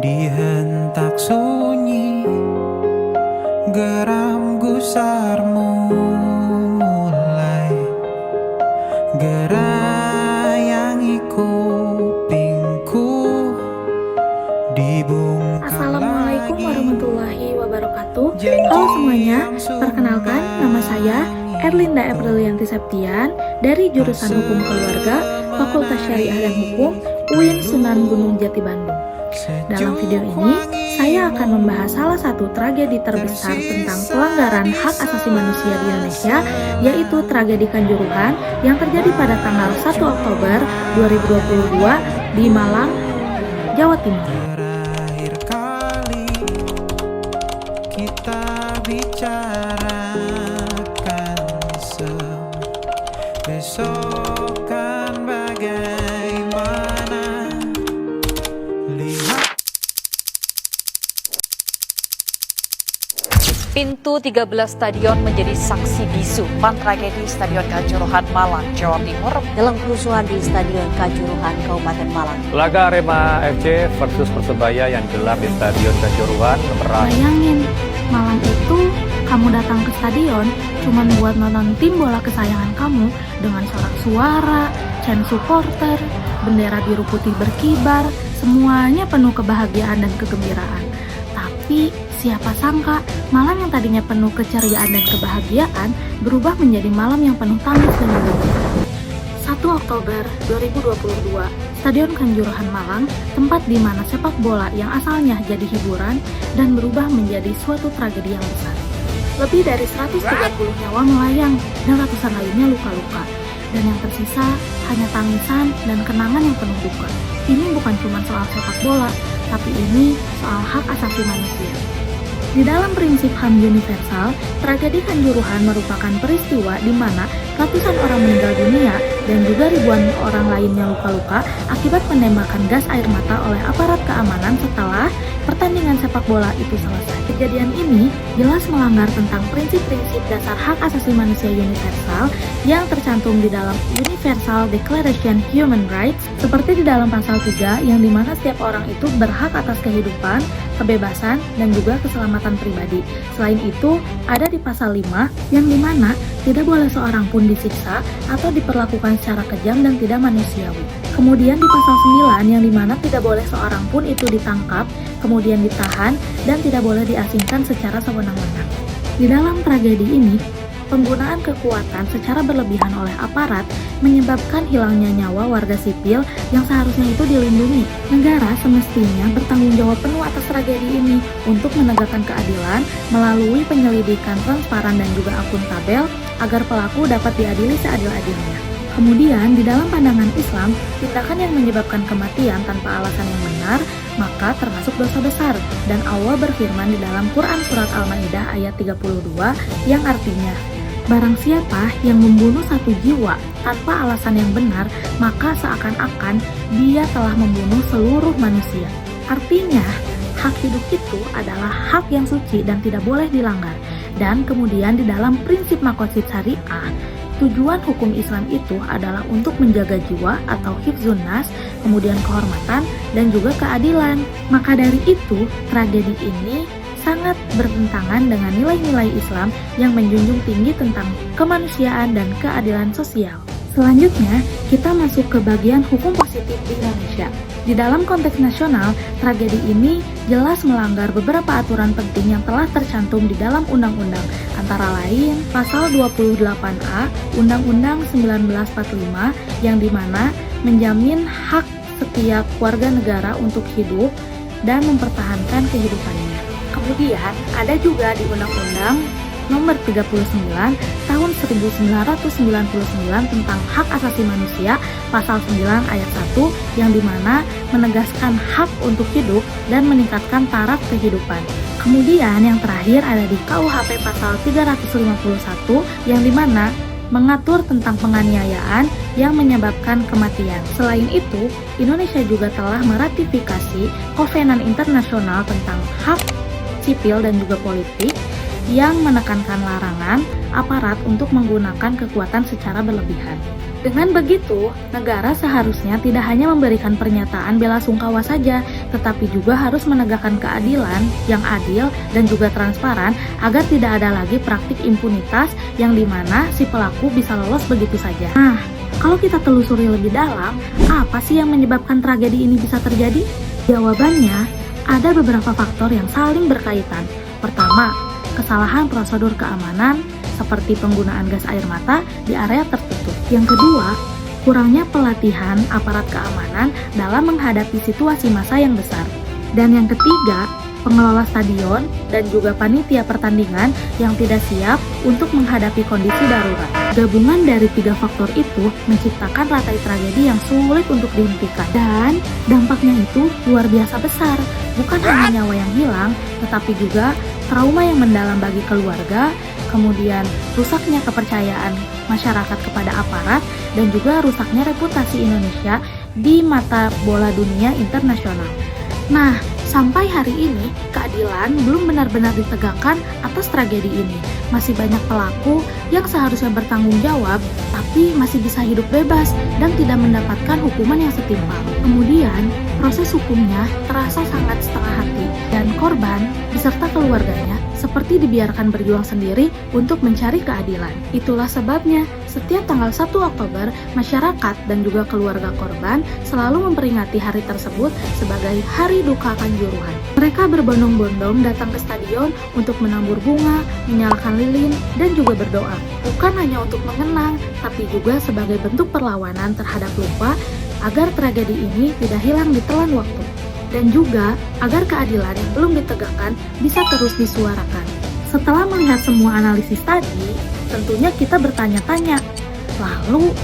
Dihentak sunyi, geram gusarmu mulai gerayangi kupingku dibungkam. Assalamualaikum warahmatullahi wabarakatuh. Halo semuanya, perkenalkan nama saya Erlinda Aprilianti Septian dari jurusan Hukum Keluarga, Fakultas Syariah dan Hukum, UIN Sunan Gunung Jati Bandung. Dalam video ini, saya akan membahas salah satu tragedi terbesar tentang pelanggaran hak asasi manusia di Indonesia, yaitu tragedi Kanjuruhan yang terjadi pada tanggal 1 Oktober 2022 di Malang, Jawa Timur. Terakhir kali kita bicarakan besokan bagaimana. Pintu 13 stadion menjadi saksi bisu tragedi Stadion Kanjuruhan Malang, Jawa Timur dalam kerusuhan di Stadion Kanjuruhan, Kabupaten Malang. Laga Arema FC versus Persebaya yang gelar di Stadion Kanjuruhan Bayangin, malam itu kamu datang ke stadion cuman buat nonton tim bola kesayangan kamu dengan sorak suara, chant supporter, bendera biru putih berkibar, semuanya penuh kebahagiaan dan kegembiraan. Tapi siapa sangka malam yang tadinya penuh keceriaan dan kebahagiaan berubah menjadi malam yang penuh tangis dan duka. 1 Oktober 2022, Stadion Kanjuruhan Malang, tempat di mana sepak bola yang asalnya jadi hiburan dan berubah menjadi suatu tragedi yang besar. Lebih dari 130 nyawa melayang dan ratusan lainnya luka-luka. Dan yang tersisa hanya tangisan dan kenangan yang penuh duka. Ini bukan cuma soal sepak bola, tapi ini soal hak asasi manusia. Di dalam prinsip HAM universal, tragedi Kanjuruhan merupakan peristiwa di mana ratusan orang meninggal dunia dan juga ribuan orang lainnya luka-luka akibat penembakan gas air mata oleh aparat keamanan setelah pertandingan sepak bola itu selesai. Kejadian ini jelas melanggar tentang prinsip-prinsip dasar hak asasi manusia universal yang tercantum di dalam Universal Declaration Human Rights, seperti di dalam pasal 3 yang dimana setiap orang itu berhak atas kehidupan, kebebasan, dan juga keselamatan pribadi. Selain itu, ada di pasal 5 yang dimana tidak boleh seorang pun disiksa atau diperlakukan secara kejam dan tidak manusiawi. Kemudian di pasal 9 yang dimana tidak boleh seorang pun itu ditangkap, kemudian ditahan, dan tidak boleh diasingkan secara sewenang-wenang. Di dalam tragedi ini, penggunaan kekuatan secara berlebihan oleh aparat menyebabkan hilangnya nyawa warga sipil yang seharusnya itu dilindungi. Negara semestinya bertanggung jawab penuh atas tragedi ini untuk menegakkan keadilan melalui penyelidikan transparan dan juga akuntabel agar pelaku dapat diadili seadil-adilnya. Kemudian, di dalam pandangan Islam, tindakan yang menyebabkan kematian tanpa alasan yang benar maka termasuk dosa besar, dan Allah berfirman di dalam Quran Surat Al-Ma'idah ayat 32 yang artinya, barang siapa yang membunuh satu jiwa tanpa alasan yang benar, maka seakan-akan dia telah membunuh seluruh manusia. Artinya, hak hidup itu adalah hak yang suci dan tidak boleh dilanggar. Dan kemudian di dalam prinsip maqasid syariah, tujuan hukum Islam itu adalah untuk menjaga jiwa atau hifzun nas, kemudian kehormatan dan juga keadilan. Maka dari itu, tragedi ini sangat bertentangan dengan nilai-nilai Islam yang menjunjung tinggi tentang kemanusiaan dan keadilan sosial. Selanjutnya, kita masuk ke bagian hukum positif di Indonesia. Di dalam konteks nasional, tragedi ini jelas melanggar beberapa aturan penting yang telah tercantum di dalam undang-undang, antara lain pasal 28A Undang-Undang 1945 yang dimana menjamin hak setiap warga negara untuk hidup dan mempertahankan kehidupannya. Kemudian ada juga di Undang-Undang Nomor 39 Tahun 1999 tentang Hak Asasi Manusia Pasal 9 Ayat 1 yang dimana menegaskan hak untuk hidup dan meningkatkan taraf kehidupan. Kemudian yang terakhir ada di KUHP Pasal 351 yang dimana mengatur tentang penganiayaan yang menyebabkan kematian. Selain itu, Indonesia juga telah meratifikasi Kovenan Internasional tentang Hak Sipil dan juga Politik yang menekankan larangan aparat untuk menggunakan kekuatan secara berlebihan. Dengan begitu, negara seharusnya tidak hanya memberikan pernyataan bela sungkawa saja, tetapi juga harus menegakkan keadilan yang adil dan juga transparan agar tidak ada lagi praktik impunitas yang dimana si pelaku bisa lolos begitu saja. Nah, kalau kita telusuri lebih dalam, apa sih yang menyebabkan tragedi ini bisa terjadi? Jawabannya, ada beberapa faktor yang saling berkaitan. Pertama, kesalahan prosedur keamanan seperti penggunaan gas air mata di area tertutup. Yang kedua, kurangnya pelatihan aparat keamanan dalam menghadapi situasi massa yang besar. Dan yang ketiga, pengelola stadion dan juga panitia pertandingan yang tidak siap untuk menghadapi kondisi darurat. Gabungan dari tiga faktor itu menciptakan rantai tragedi yang sulit untuk dihentikan. Dan dampaknya itu luar biasa besar. Bukan hanya nyawa yang hilang, tetapi juga trauma yang mendalam bagi keluarga, kemudian rusaknya kepercayaan masyarakat kepada aparat, dan juga rusaknya reputasi Indonesia di mata bola dunia internasional. Nah, sampai hari ini, keadilan belum benar-benar ditegakkan atas tragedi ini. Masih banyak pelaku yang seharusnya bertanggung jawab, tapi masih bisa hidup bebas dan tidak mendapatkan hukuman yang setimpal. Kemudian, proses hukumnya terasa sangat setengah hati, dan korban beserta keluarganya seperti dibiarkan berjuang sendiri untuk mencari keadilan. Itulah sebabnya, setiap tanggal 1 Oktober, masyarakat dan juga keluarga korban selalu memperingati hari tersebut sebagai Hari Duka Kanjuruhan. Mereka berbondong-bondong datang ke stadion untuk menambur bunga, menyalakan lilin, dan juga berdoa. Bukan hanya untuk mengenang, tapi juga sebagai bentuk perlawanan terhadap lupa agar tragedi ini tidak hilang ditelan waktu. Dan juga agar keadilan yang belum ditegakkan bisa terus disuarakan. Setelah melihat semua analisis tadi, tentunya kita bertanya-tanya, lalu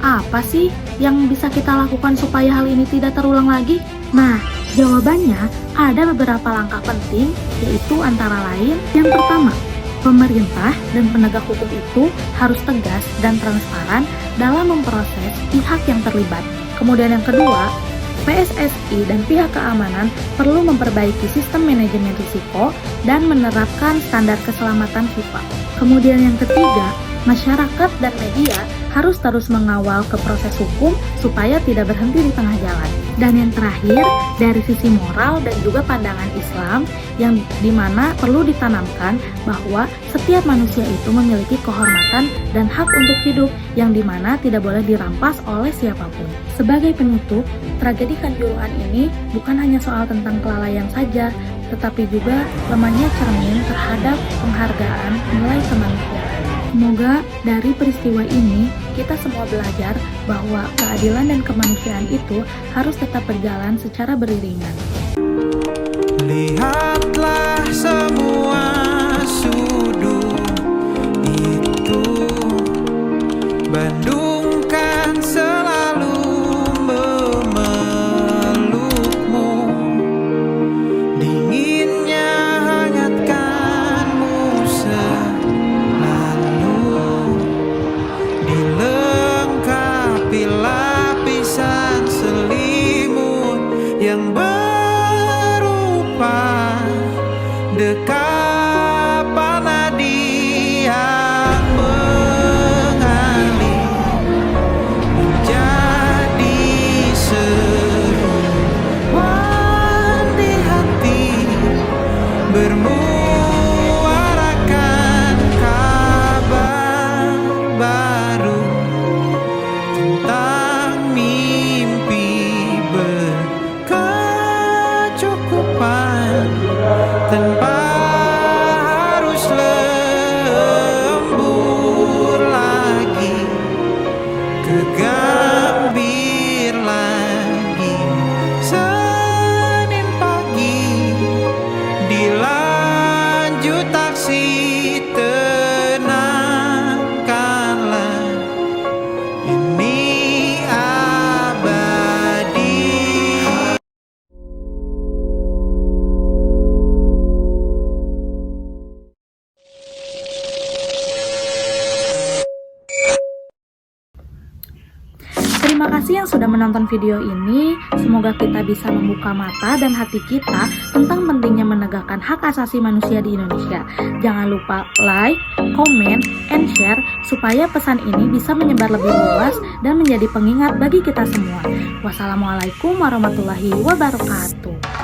apa sih yang bisa kita lakukan supaya hal ini tidak terulang lagi? Nah, jawabannya ada beberapa langkah penting, yaitu antara lain, yang pertama, pemerintah dan penegak hukum itu harus tegas dan transparan dalam memproses pihak yang terlibat. Kemudian yang kedua, PSSI dan pihak keamanan perlu memperbaiki sistem manajemen risiko dan menerapkan standar keselamatan FIFA. Kemudian yang ketiga, masyarakat dan media harus terus mengawal ke proses hukum supaya tidak berhenti di tengah jalan. Dan yang terakhir, dari sisi moral dan juga pandangan Islam yang dimana perlu ditanamkan bahwa setiap manusia itu memiliki kehormatan dan hak untuk hidup yang dimana tidak boleh dirampas oleh siapapun. Sebagai penutup, tragedi Kanjuruhan ini bukan hanya soal tentang kelalaian saja, tetapi juga lemahnya cermin terhadap penghargaan nilai kemanusiaan. Semoga dari peristiwa ini kita semua belajar bahwa keadilan dan kemanusiaan itu harus tetap berjalan secara beriringan. Lihatlah semua sudut itu, Bandung kan selalu memelukmu, dinginnya hangatkanmu selalu, dilengkapi lapisan selimut yang berupa dekapan nadi yang mengalir menjadi seruan di hati, bermuarakan kabar baru tentang mimpi berkecukupan tanpa harus lembur lagi, kegambir lagi. Senin pagi dilanjut taksi, tenangkanlah, ini abadi. Terima kasih yang sudah menonton video ini. Semoga kita bisa membuka mata dan hati kita tentang pentingnya menegakkan hak asasi manusia di Indonesia. Jangan lupa like, comment, and share supaya pesan ini bisa menyebar lebih luas dan menjadi pengingat bagi kita semua. Wassalamualaikum warahmatullahi wabarakatuh.